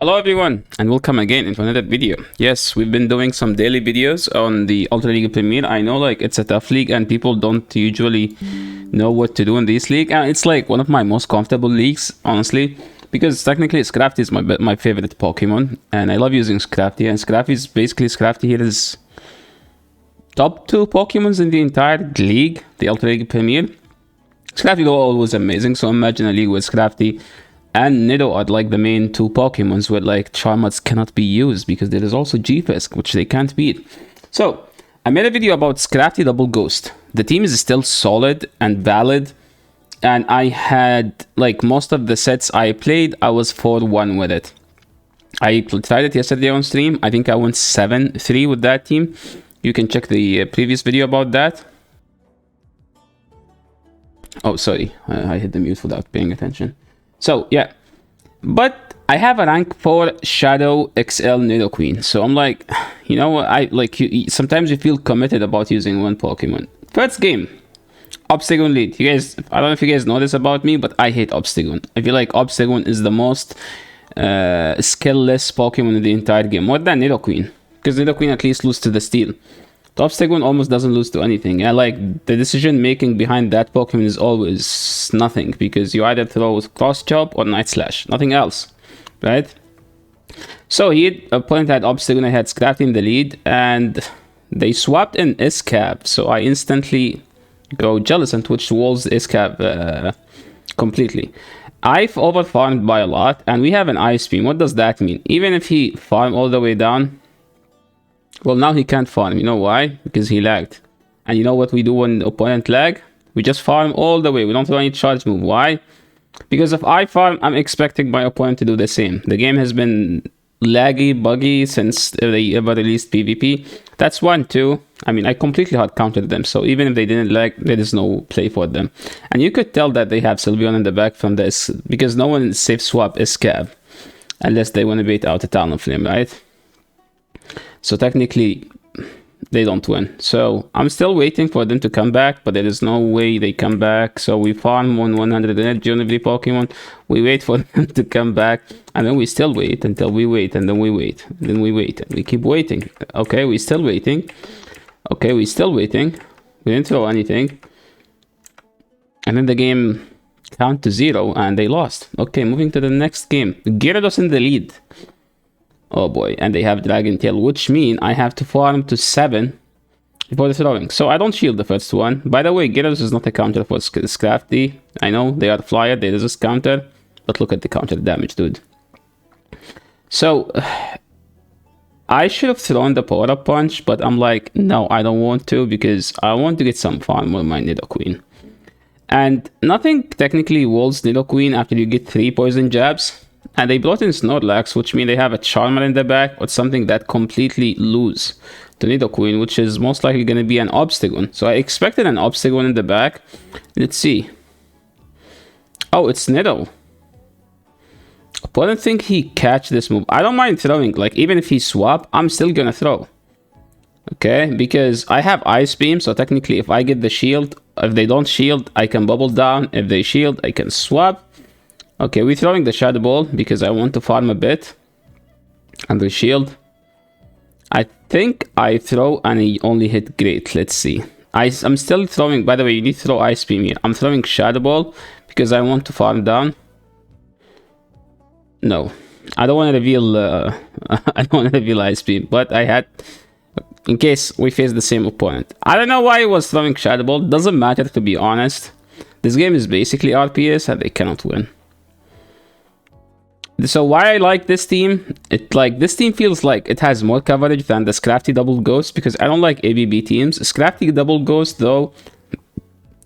Hello everyone and welcome again into another video. Yes, we've been doing some daily videos on the Ultra League Premier. I know it's a tough league and people don't usually know what to do in this league, and it's like one of my most comfortable leagues, honestly, because technically Scrafty is my favorite Pokemon and I love using Scrafty, and Scrafty here is top 2 Pokemons in the entire league, the Ultra League Premier. Scrafty though always amazing, so imagine a league with Scrafty and Nido are like the main 2 Pokemons where like Charmads cannot be used because there is also G-Fisk, which they can't beat. So I made a video about Scrafty Double Ghost. The team is still solid and valid, and I had like most of the sets I played, I was 4-1 with it. I tried it yesterday on stream. I think I went 7-3 with that team. You can check the previous video about that. Oh, sorry, I hit the mute without paying attention. So yeah, but I have a rank 4 Shadow XL Nidoqueen. So I'm like, you know what, sometimes you feel committed about using one Pokemon. First game, Obstagoon lead. You guys, I don't know if you guys know this about me, but I hate Obstagoon. I feel like Obstagoon is the most skill-less Pokemon in the entire game, more than Nidoqueen, because Nidoqueen at least loses to the Steel. Obstagoon almost doesn't lose to anything. And like the decision making behind that Pokemon is always nothing, because you either throw Cross Chop or Night Slash, nothing else, right? So he opponent had Obstagoon, I had Scrafty in the lead, and they swapped in Iscab, so I instantly go Jellicent, which walls Iscab completely. I've over farmed by a lot, and we have an Ice Beam. What does that mean? Even if he farm all the way down, well, now he can't farm. You know why? Because he lagged. And you know what we do when the opponent lag? We just farm all the way. We don't do any charge move. Why? Because if I farm, I'm expecting my opponent to do the same. The game has been laggy, buggy since they ever released PvP. That's 1, 2. I mean, I completely hard countered them. So even if they didn't lag, there is no play for them. And you could tell that they have Sylveon in the back from this, because no one safe swap is Scab unless they want to bait out a Talonflame, right? So technically, they don't win. So I'm still waiting for them to come back, but there is no way they come back. So we farm on 100 energy on every Pokemon. We wait for them to come back, and then we still wait until we wait, and then we wait, and then we wait, and we keep waiting. Okay, we still waiting. Okay, we still waiting. We didn't throw anything. And then the game count to 0, and they lost. Okay, moving to the next game. Gyarados in the lead. Oh boy, and they have Dragon Tail, which means I have to farm to 7 before the throwing. So I don't shield the first one. By the way, Gyarados is not a counter for Scrafty. I know they are flyer, they resist counter, but look at the counter damage, dude. So I should have thrown the power up punch, but I'm like, no, I don't want to, because I want to get some farm with my Nidoqueen. And nothing technically walls Nidoqueen after you get 3 poison jabs. And they brought in Snorlax, which means they have a Charmer in the back, or something that completely lose to Nidoqueen, which is most likely going to be an Obstagoon. So I expected an Obstagoon in the back. Let's see. Oh, it's Nido. Opponent think he catch this move. I don't mind throwing. Like, even if he swap, I'm still going to throw. Okay, because I have Ice Beam, so technically if I get the shield, if they don't shield, I can bubble down. If they shield, I can swap. Okay, we're throwing the Shadow Ball because I want to farm a bit. And the shield. I think I throw and he only hit great. Let's see. I'm still throwing. By the way, you need to throw Ice Beam here. I'm throwing Shadow Ball because I want to farm down. No, I don't want to reveal. I don't want to reveal Ice Beam, but I had, in case we face the same opponent. I don't know why I was throwing Shadow Ball. Doesn't matter, to be honest. This game is basically RPS and they cannot win. So why I like this team, this team feels like it has more coverage than the Scrafty Double Ghost, because I don't like ABB teams. Scrafty Double Ghost though,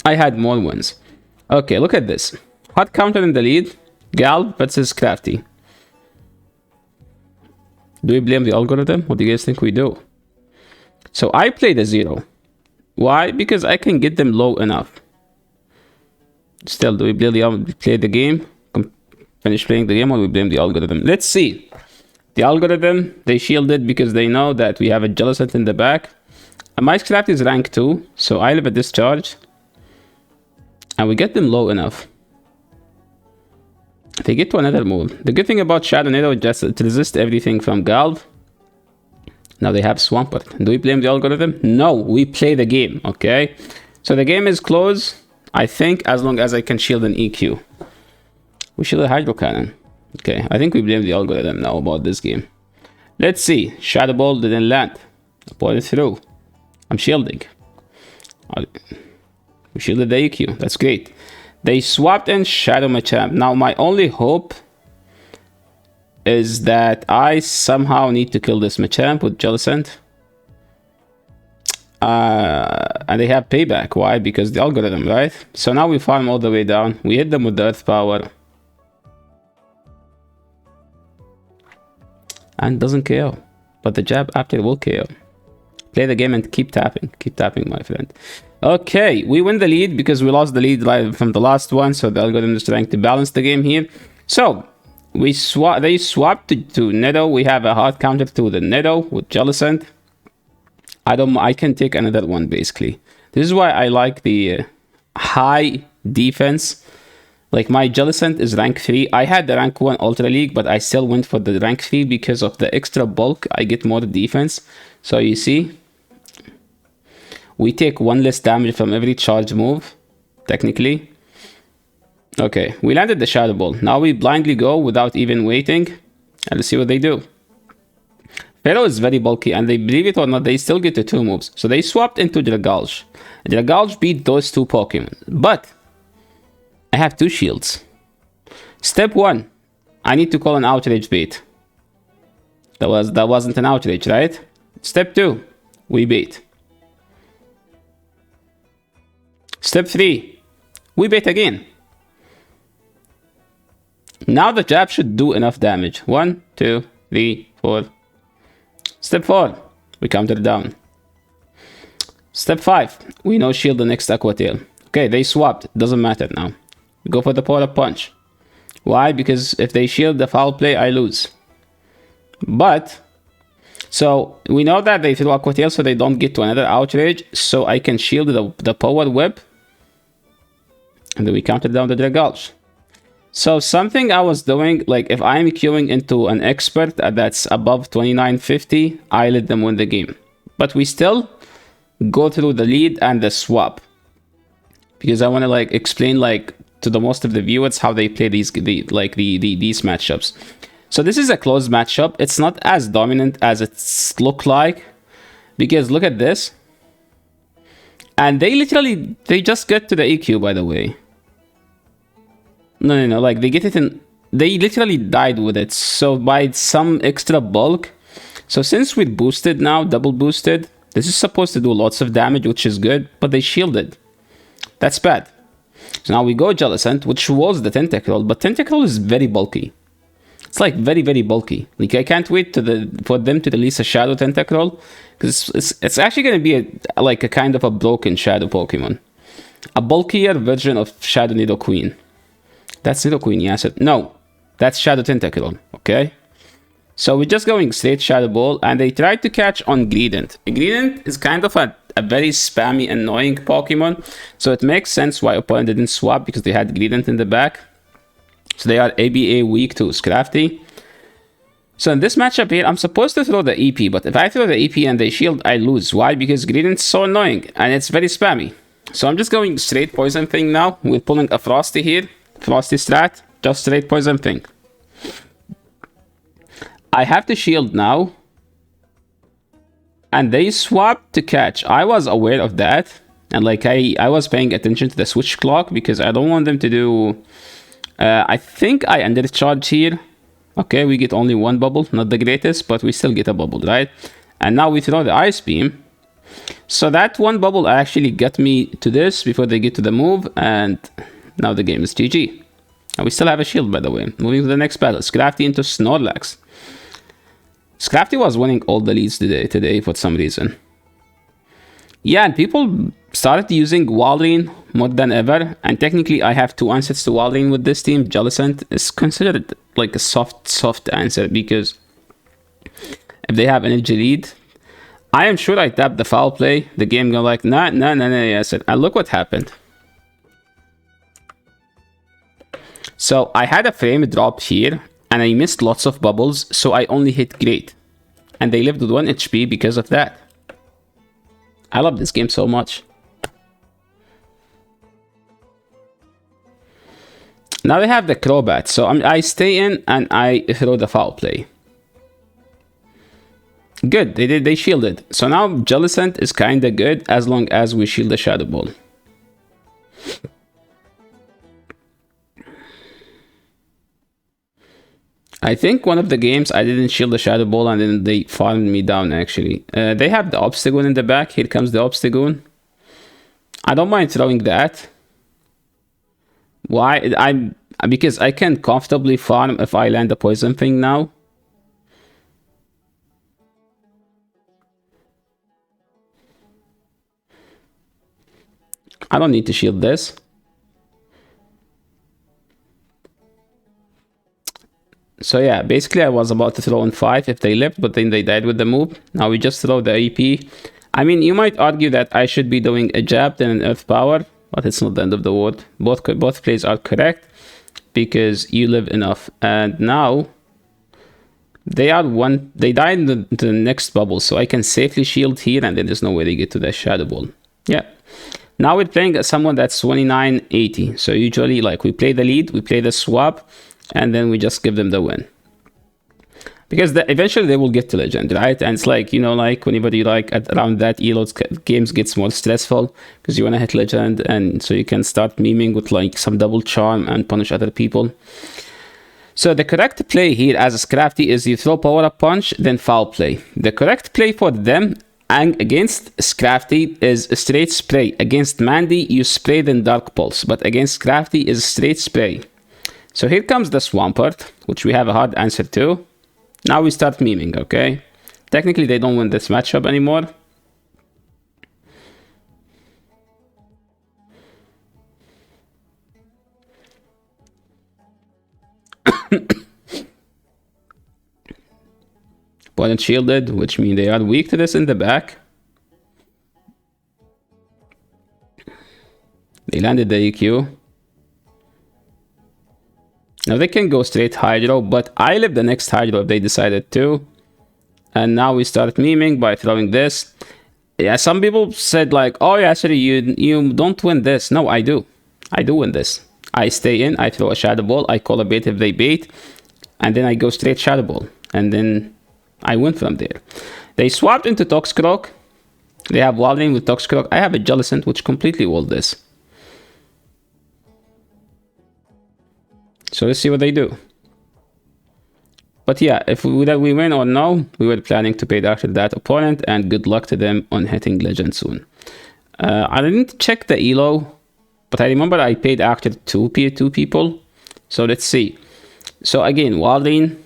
I had more wins. Okay, look at this. Hot counter in the lead, Gal versus Scrafty. Do we blame the algorithm? What do you guys think we do? So I played a 0. Why? Because I can get them low enough. Still, do we play the game? Finish playing the game, or we blame the algorithm? Let's see. The algorithm, they shielded because they know that we have a Jellicent in the back. And my Scrafty is rank 2, so I live a discharge. And we get them low enough. They get to another move. The good thing about Shadow Nido is just it resists everything from Galv. Now they have Swampert. Do we blame the algorithm? No, we play the game, okay? So the game is closed, I think, as long as I can shield an EQ. We shield a Hydro Cannon. Okay, I think we blame the algorithm now about this game. Let's see. Shadow Ball didn't land. I put it through. I'm shielding. We shielded the EQ. That's great. They swapped in Shadow Machamp. Now my only hope is that I somehow need to kill this Machamp with Jellicent. And they have payback. Why? Because the algorithm, right? So now we farm all the way down. We hit them with the Earth Power. And doesn't KO. But the jab after will KO. Play the game and keep tapping. Keep tapping, my friend. Okay, we win the lead because we lost the lead right from the last one. So the algorithm is trying to balance the game here. So they swapped to Nido. We have a hard counter to the Nido with Jellicent. I can take another one basically. This is why I like the high defense. Like my Jellicent is rank 3. I had the rank 1 Ultra League, but I still went for the rank 3 because of the extra bulk. I get more defense. So you see, we take 1 less damage from every charge move, technically. Okay, we landed the Shadow Ball. Now we blindly go without even waiting. And let's see what they do. Pharaoh is very bulky, and they, believe it or not, they still get to 2 moves. So they swapped into Dragalge. Dragalge beat those 2 Pokemon. But I have 2 shields. Step 1. I need to call an outrage bait. That wasn't an outrage, right? Step 2. We bait. Step 3. We bait again. Now the jab should do enough damage. 1, 2, 3, 4. Step 4. We counter down. Step 5. We no shield the next Aqua Tail. Okay, they swapped. Doesn't matter now. We go for the Polar Punch. Why? Because if they shield the foul play, I lose. But, so we know that they throw Aqua Tail so they don't get to another outrage. So I can shield the Power Whip. And then we counter down the Dragalge. So something I was doing, like if I'm queuing into an expert that's above 2950, I let them win the game. But we still go through the lead and the swap. Because I want to like explain like to the most of the viewers how they play these matchups. So this is a close matchup. It's not as dominant as it's look like. Because look at this. And they just get to the EQ, by the way. No, like they get it in, they literally died with it. So by some extra bulk. So since we're boosted now, double boosted, this is supposed to do lots of damage, which is good, but they shielded. That's bad. So now we go Jellicent, which was the Tentacruel, but Tentacruel is very bulky. It's like very, very bulky. Like I can't wait for them to release a Shadow Tentacruel, because it's actually going to be like a kind of a broken Shadow Pokemon. A bulkier version of Shadow Nidoqueen. That's Nidoqueen, yes. No, that's Shadow Tentacruel, okay? So we're just going straight Shadow Ball, and they tried to catch on Greedent. Greedent is kind of a very spammy, annoying Pokemon, so it makes sense why opponent didn't swap, because they had Greedent in the back. So they are ABA weak to Scrafty. So in this matchup here, I'm supposed to throw the EP, but if I throw the EP and they shield, I lose. Why? Because Greedent's so annoying, and it's very spammy. So I'm just going straight Poison Thing now. We're pulling a Frosty here. Frosty strat, just straight Poison Thing. I have to shield now. And they swapped to catch. I was aware of that. And like I was paying attention to the switch clock because I don't want them to do... I think I undercharged here. Okay, we get only 1 bubble. Not the greatest, but we still get a bubble, right? And now we throw the Ice Beam. So that 1 bubble actually got me to this before they get to the move. And... now the game is GG. And we still have a shield, by the way. Moving to the next battle. Scrafty into Snorlax. Scrafty was winning all the leads today for some reason. Yeah, and people started using Walrein more than ever. And technically, I have 2 answers to Walrein with this team. Jellicent is considered like a soft answer. Because if they have energy lead, I am sure I tapped the foul play. The game go like, nah, yes. And look what happened. So I had a frame drop here, and I missed lots of bubbles, so I only hit great. And they lived with 1 HP because of that. I love this game so much. Now they have the Crobat, so I stay in and I throw the foul play. Good, they shielded. So now Jellicent is kinda good as long as we shield the Shadow Ball. I think one of the games I didn't shield the Shadow Ball and then they farmed me down actually. They have the Obstagoon in the back. Here comes the Obstagoon. I don't mind throwing that. Why? Because I can comfortably farm if I land the poison thing now. I don't need to shield this. So yeah, basically I was about to throw in 5 if they lived, but then they died with the move. Now we just throw the AP. I mean, you might argue that I should be doing a jab then an earth power, but it's not the end of the world. Both plays are correct because you live enough. And now they die in the next bubble, so I can safely shield here and then there's no way they get to the Shadow Ball. Yeah. Now we're playing someone that's 2980. So usually like we play the lead, we play the swap, and then we just give them the win. Because eventually they will get to legend, right? And it's like, you know, like whenever you like around that elo, games gets more stressful because you want to hit legend, and so you can start memeing with like some double charm and punish other people. So the correct play here as a Scrafty is you throw power up punch, then foul play. The correct play for them and against Scrafty is straight spray. Against Mandy, you spray then Dark Pulse, but against Scrafty is straight spray. So here comes the Swampert, which we have a hard answer to. Now we start memeing, okay? Technically, they don't win this matchup anymore. Opponent shielded, which means they are weak to this in the back. They landed the EQ. Now they can go straight Hydro, but I live the next Hydro if they decided to. And now we start memeing by throwing this. Yeah, some people said like, oh yeah, actually you don't win this. No, I do. I do win this. I stay in, I throw a Shadow Ball, I call a bait if they bait, and then I go straight Shadow Ball. And then I win from there. They swapped into Toxicroak. They have Wilding with Toxicroak. I have a Jellicent, which completely walled this. So let's see what they do. But yeah, if we win or no, we were planning to pay after that opponent, and good luck to them on hitting legend soon. I didn't check the elo, but I remember I paid after two people. So let's see. So again, Wilding.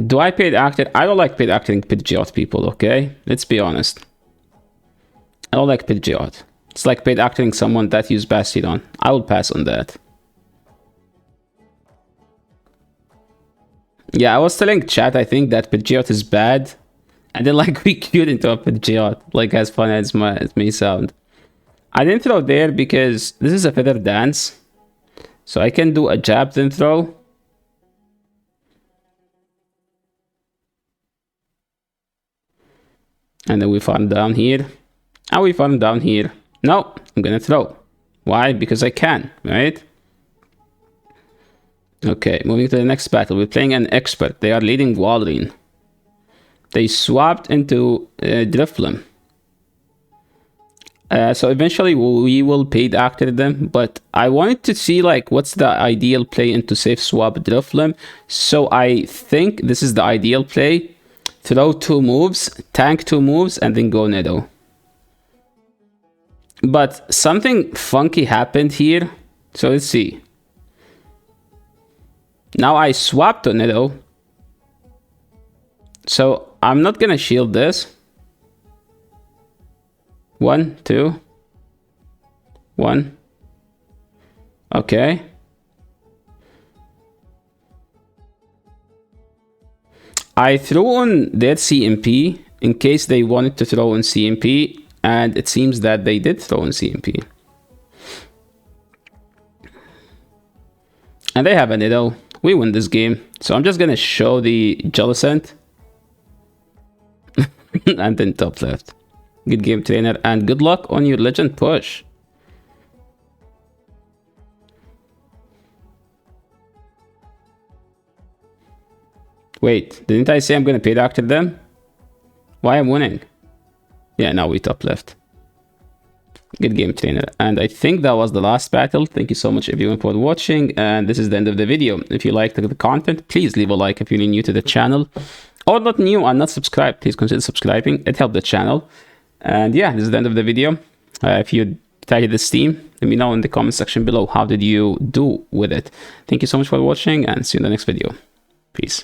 Do I paid actor? I don't like paid acting Pidgeot people, okay? Let's be honest. I don't like Pidgeot. It's like paid acting someone that used Bastion. I will pass on that. Yeah, I was telling chat, I think that Pidgeot is bad. And then like we queued into a Pidgeot, like as fun as it may sound. I didn't throw there because this is a feather dance. So I can do a jab then throw. And then we farm down here. And we farm down here. No, I'm gonna throw. Why? Because I can, right? Okay, moving to the next battle. We're playing an expert. They are leading Walrein. They swapped into Drifloon. So eventually we will pay after them, but I wanted to see like what's the ideal play into safe swap Drifloon. So I think this is the ideal play. Throw 2 moves, tank 2 moves, and then go Nido. But something funky happened here. So let's see. Now I swapped to Nido. So I'm not gonna shield this. 1, 2. 1. Okay. I threw on their CMP in case they wanted to throw in CMP, and it seems that they did throw in CMP. And they have an elo. We win this game. So I'm just gonna show the Jellicent. And then top left. Good game, trainer, and good luck on your legend push. Wait, didn't I say I'm gonna pay doctor them? Why I'm winning? Yeah, now we top left. Good game, trainer. And I think that was the last battle. Thank you so much everyone for watching, and this is the end of the video. If you liked the content, please leave a like. If you're new to the channel or not new and not subscribed, please consider subscribing. It helped the channel. And yeah, this is the end of the video. If you tried this theme, let me know in the comment section below how did you do with it. Thank you so much for watching, and see you in the next video. Peace.